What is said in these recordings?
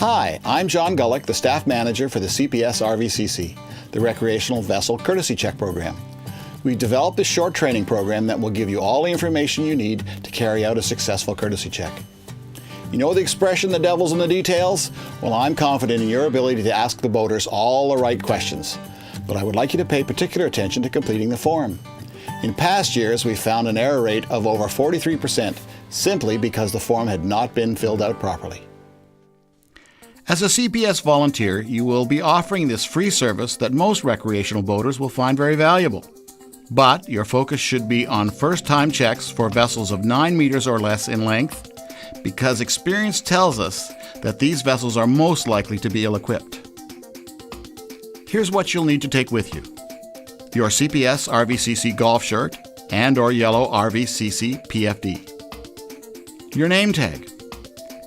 Hi, I'm John Gullick, the Staff Manager for the CPS RVCC, the Recreational Vessel Courtesy Check Program. We've developed a short training program that will give you all the information you need to carry out a successful courtesy check. You know the expression, the devil's in the details? Well, I'm confident in your ability to ask the boaters all the right questions, but I would like you to pay particular attention to completing the form. In past years, we found an error rate of over 43%, simply because the form had not been filled out properly. As a CPS volunteer, you will be offering this free service that most recreational boaters will find very valuable. But your focus should be on first-time checks for vessels of 9 meters or less in length, because experience tells us that these vessels are most likely to be ill-equipped. Here's what you'll need to take with you: your CPS RVCC golf shirt and/or yellow RVCC PFD, your name tag,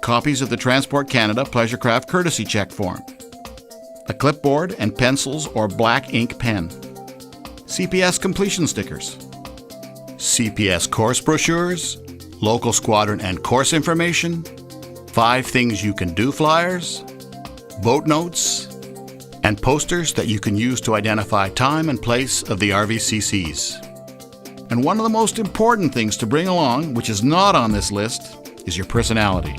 copies of the Transport Canada Pleasure Craft Courtesy Check form, a clipboard and pencils or black ink pen, CPS completion stickers, CPS course brochures, local squadron and course information, 5 things you can do flyers, boat notes, and posters that you can use to identify time and place of the RVCCs. And one of the most important things to bring along, which is not on this list, is your personality.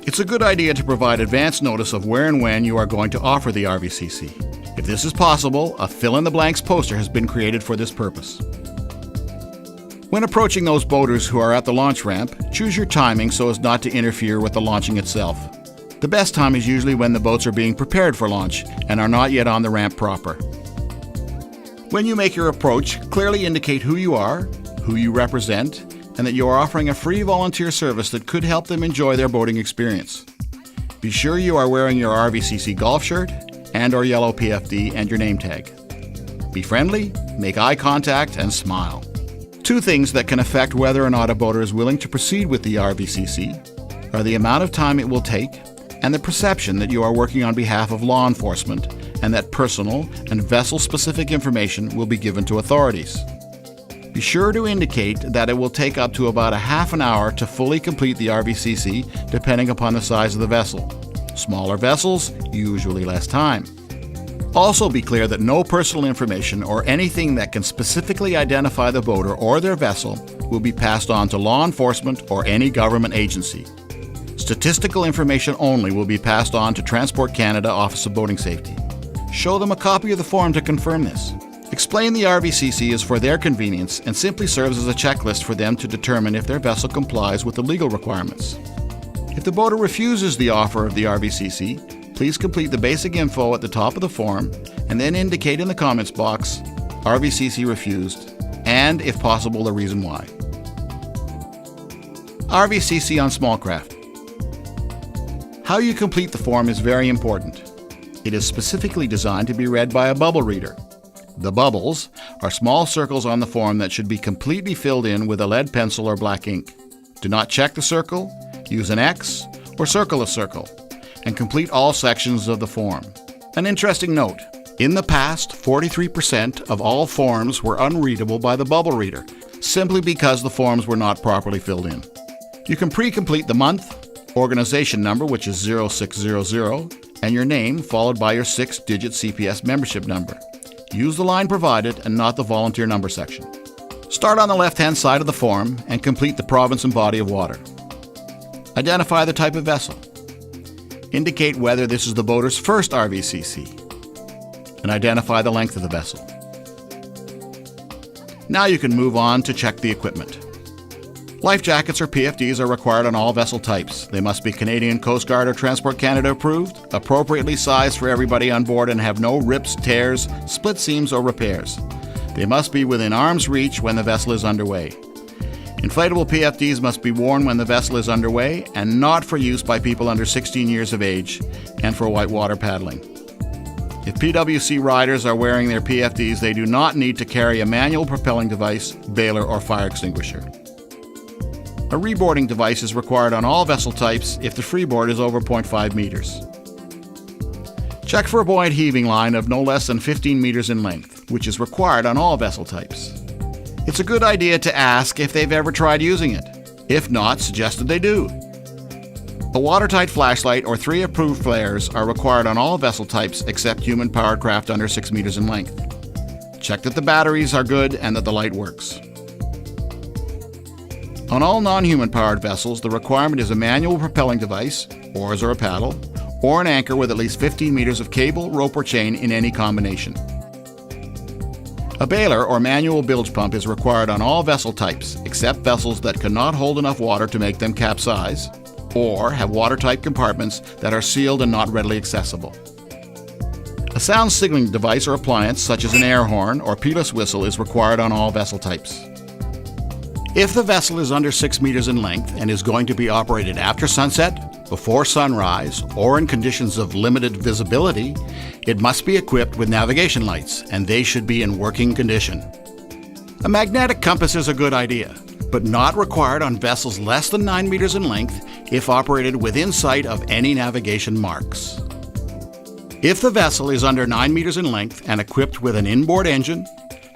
It's a good idea to provide advance notice of where and when you are going to offer the RVCC. If this is possible, a fill-in-the-blanks poster has been created for this purpose. When approaching those boaters who are at the launch ramp, choose your timing so as not to interfere with the launching itself. The best time is usually when the boats are being prepared for launch and are not yet on the ramp proper. When you make your approach, clearly indicate who you are, who you represent, and that you are offering a free volunteer service that could help them enjoy their boating experience. Be sure you are wearing your RVCC golf shirt and/or yellow PFD and your name tag. Be friendly, make eye contact, and smile. 2 things that can affect whether or not a boater is willing to proceed with the RVCC are the amount of time it will take and the perception that you are working on behalf of law enforcement and that personal and vessel-specific information will be given to authorities. Be sure to indicate that it will take up to about a half an hour to fully complete the RVCC, depending upon the size of the vessel. Smaller vessels, usually less time. Also be clear that no personal information or anything that can specifically identify the boater or their vessel will be passed on to law enforcement or any government agency. Statistical information only will be passed on to Transport Canada Office of Boating Safety. Show them a copy of the form to confirm this. Explain the RVCC is for their convenience and simply serves as a checklist for them to determine if their vessel complies with the legal requirements. If the boater refuses the offer of the RVCC, please complete the basic info at the top of the form and then indicate in the comments box, RVCC refused, and, if possible, the reason why. RVCC on small craft. How you complete the form is very important. It is specifically designed to be read by a bubble reader. The bubbles are small circles on the form that should be completely filled in with a lead pencil or black ink. Do not check the circle, use an X, or circle a circle, and complete all sections of the form. An interesting note: in the past, 43% of all forms were unreadable by the bubble reader, simply because the forms were not properly filled in. You can pre-complete the month, organization number, which is 0600, and your name, followed by your 6-digit CPS membership number. Use the line provided and not the volunteer number section. Start on the left-hand side of the form and complete the province and body of water. Identify the type of vessel. Indicate whether this is the boater's first RVCC, and identify the length of the vessel. Now you can move on to check the equipment. Life jackets or PFDs are required on all vessel types. They must be Canadian Coast Guard or Transport Canada approved, appropriately sized for everybody on board, and have no rips, tears, split seams, or repairs. They must be within arm's reach when the vessel is underway. Inflatable PFDs must be worn when the vessel is underway and not for use by people under 16 years of age and for whitewater paddling. If PWC riders are wearing their PFDs, they do not need to carry a manual propelling device, bailer, or fire extinguisher. A reboarding device is required on all vessel types if the freeboard is over 0.5 meters. Check for a buoyant heaving line of no less than 15 meters in length, which is required on all vessel types. It's a good idea to ask if they've ever tried using it. If not, suggest that they do. A watertight flashlight or 3 approved flares are required on all vessel types except human-powered craft under 6 meters in length. Check that the batteries are good and that the light works. On all non-human-powered vessels, the requirement is a manual propelling device, oars or a paddle, or an anchor with at least 15 meters of cable, rope, or chain in any combination. A bailer or manual bilge pump is required on all vessel types except vessels that cannot hold enough water to make them capsize, or have watertight compartments that are sealed and not readily accessible. A sound signaling device or appliance such as an air horn or peerless whistle is required on all vessel types. If the vessel is under 6 meters in length and is going to be operated after sunset, before sunrise, or in conditions of limited visibility, it must be equipped with navigation lights, and they should be in working condition. A magnetic compass is a good idea, but not required on vessels less than 9 meters in length if operated within sight of any navigation marks. If the vessel is under 9 meters in length and equipped with an inboard engine,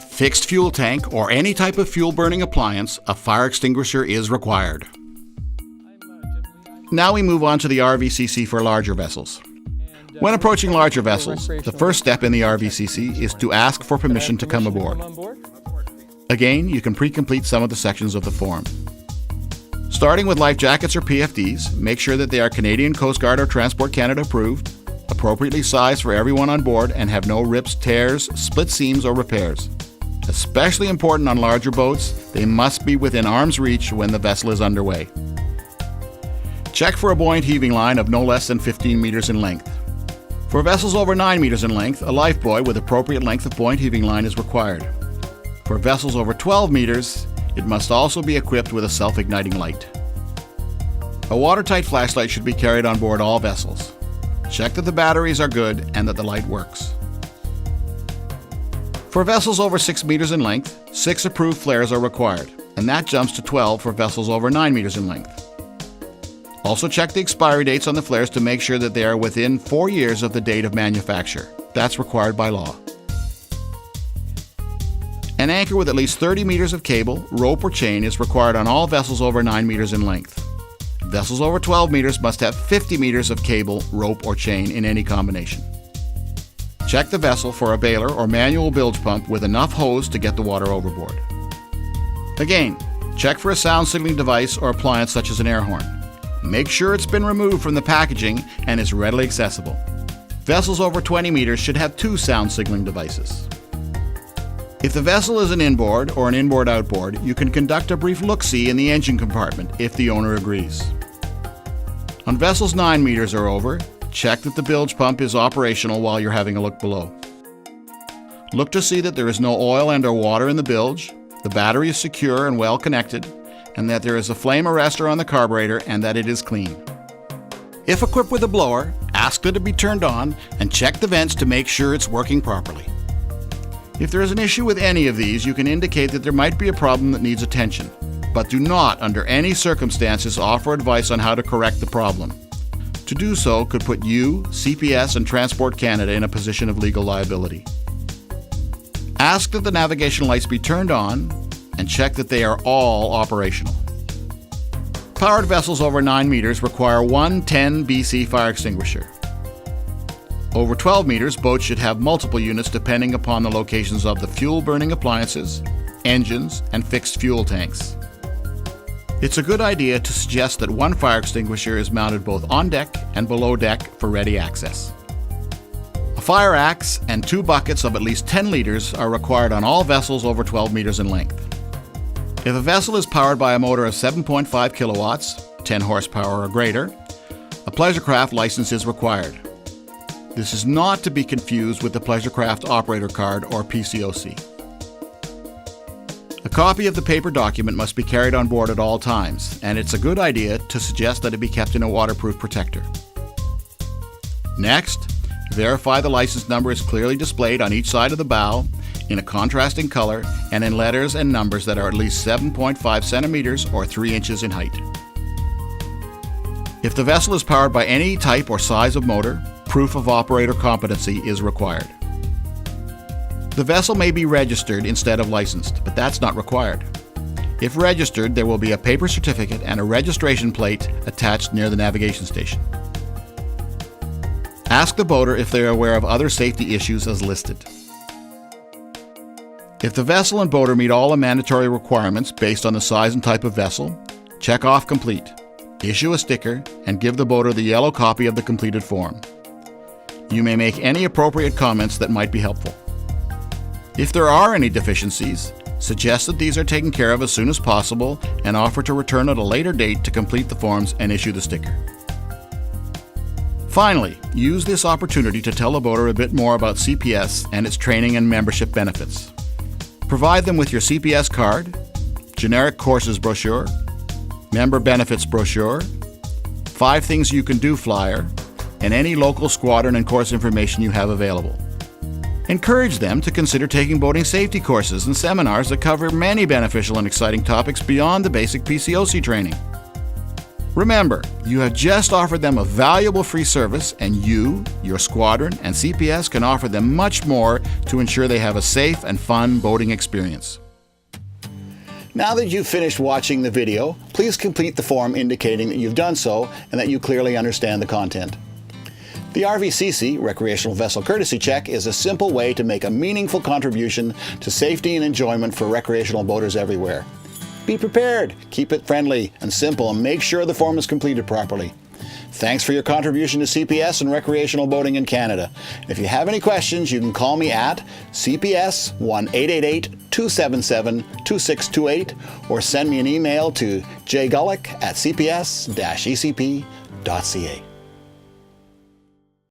fixed fuel tank, or any type of fuel-burning appliance, a fire extinguisher is required. Now we move on to the RVCC for larger vessels. When approaching larger vessels, the first step in the RVCC is to ask for permission to come aboard. Again, you can pre-complete some of the sections of the form. Starting with life jackets or PFDs, make sure that they are Canadian Coast Guard or Transport Canada approved, appropriately sized for everyone on board, and have no rips, tears, split seams, or repairs. Especially important on larger boats, they must be within arm's reach when the vessel is underway. Check for a buoyant heaving line of no less than 15 meters in length. For vessels over 9 meters in length, a life buoy with appropriate length of buoyant heaving line is required. For vessels over 12 meters, it must also be equipped with a self-igniting light. A watertight flashlight should be carried on board all vessels. Check that the batteries are good and that the light works. For vessels over 6 meters in length, 6 approved flares are required, and that jumps to 12 for vessels over 9 meters in length. Also check the expiry dates on the flares to make sure that they are within 4 years of the date of manufacture. That's required by law. An anchor with at least 30 meters of cable, rope, or chain is required on all vessels over 9 meters in length. Vessels over 12 meters must have 50 meters of cable, rope, or chain in any combination. Check the vessel for a bailer or manual bilge pump with enough hose to get the water overboard. Again, check for a sound signaling device or appliance such as an air horn. Make sure it's been removed from the packaging and is readily accessible. Vessels over 20 meters should have 2 sound signaling devices. If the vessel is an inboard or an inboard-outboard, you can conduct a brief look-see in the engine compartment if the owner agrees. On vessels 9 meters or over, check that the bilge pump is operational while you're having a look below. Look to see that there is no oil and/or water in the bilge, the battery is secure and well connected, and that there is a flame arrestor on the carburetor and that it is clean. If equipped with a blower, ask that it be turned on and check the vents to make sure it's working properly. If there is an issue with any of these, you can indicate that there might be a problem that needs attention, but do not, under any circumstances, offer advice on how to correct the problem. To do so could put you, CPS, and Transport Canada in a position of legal liability. Ask that the navigation lights be turned on and check that they are all operational. Powered vessels over 9 meters require one 10 BC fire extinguisher. Over 12 meters, boats should have multiple units depending upon the locations of the fuel-burning appliances, engines, and fixed fuel tanks. It's a good idea to suggest that one fire extinguisher is mounted both on deck and below deck for ready access. A fire axe and 2 buckets of at least 10 liters are required on all vessels over 12 meters in length. If a vessel is powered by a motor of 7.5 kilowatts, 10 horsepower or greater, a Pleasurecraft license is required. This is not to be confused with the Pleasurecraft Operator Card or PCOC. A copy of the paper document must be carried on board at all times, and it's a good idea to suggest that it be kept in a waterproof protector. Next, verify the license number is clearly displayed on each side of the bow in a contrasting color and in letters and numbers that are at least 7.5 centimeters or 3 inches in height. If the vessel is powered by any type or size of motor, proof of operator competency is required. The vessel may be registered instead of licensed, but that's not required. If registered, there will be a paper certificate and a registration plate attached near the navigation station. Ask the boater if they are aware of other safety issues as listed. If the vessel and boater meet all the mandatory requirements based on the size and type of vessel, check off complete, issue a sticker, and give the boater the yellow copy of the completed form. You may make any appropriate comments that might be helpful. If there are any deficiencies, suggest that these are taken care of as soon as possible and offer to return at a later date to complete the forms and issue the sticker. Finally, use this opportunity to tell the boater a bit more about CPS and its training and membership benefits. Provide them with your CPS card, generic courses brochure, member benefits brochure, 5 things you can do flyer, and any local squadron and course information you have available. Encourage them to consider taking boating safety courses and seminars that cover many beneficial and exciting topics beyond the basic PCOC training. Remember, you have just offered them a valuable free service, and you, your squadron, and CPS can offer them much more to ensure they have a safe and fun boating experience. Now that you've finished watching the video, please complete the form indicating that you've done so and that you clearly understand the content. The RVCC, Recreational Vessel Courtesy Check, is a simple way to make a meaningful contribution to safety and enjoyment for recreational boaters everywhere. Be prepared, keep it friendly and simple, and make sure the form is completed properly. Thanks for your contribution to CPS and recreational boating in Canada. If you have any questions, you can call me at CPS 1-888-277-2628 or send me an email to jgullick@cps-ecp.ca.